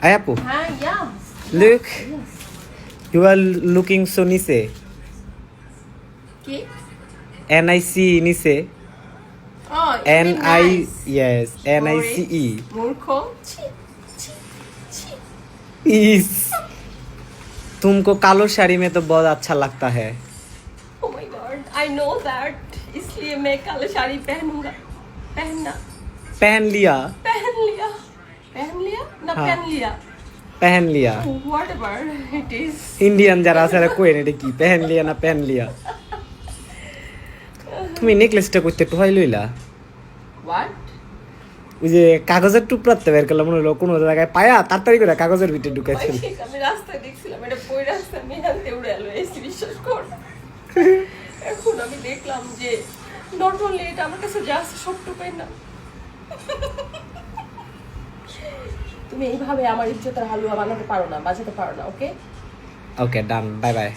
Ayapu, Yeah. look, Yes. you are looking so nice. কি? NIC nice. Oh, you mean nice. Yes, Sorry. NICE. মূর্খ। ছি, ছি, ছি। Is तुमको कालो साड़ी में तो बहुत अच्छा लगता है. Oh my God, I know that. इसलिए मैं काली साड़ी पहनूंगा। पहनना। पहन लिया पहन लिया। पहन लिया? ना हाँ। पहन लिया? पहन लिया Oh, whatever it is. Indian যারা আছে এরা কই এটা কি পেহেন লিয়া না পেহেন লিয়া তুমি নেকলেসটা করতে টোহাই লইলা What? ওই যে কাগজের টুকরাতে বের করলাম মনে হলো কোনো জায়গায় পায়া তাড়াতাড়ি করে কাগজের ভিতরে ঢুকাইছিল ঠিক, আমি রাস্তায় দেখছিলাম এটা পড়ে রাস্তায় আমি হাতে উড়ে এলো এসে বিশ্বাস কর। এখন আমি দেখলাম যে নট অনলি এটা আমার কাছে যা আছে সবটুকুই না। তুমি এইভাবে আমার ইজ্জতের হালুয়া বানাতে পারো না, বাজাতে পারো না, ওকে? ওকে ডান বাই বাই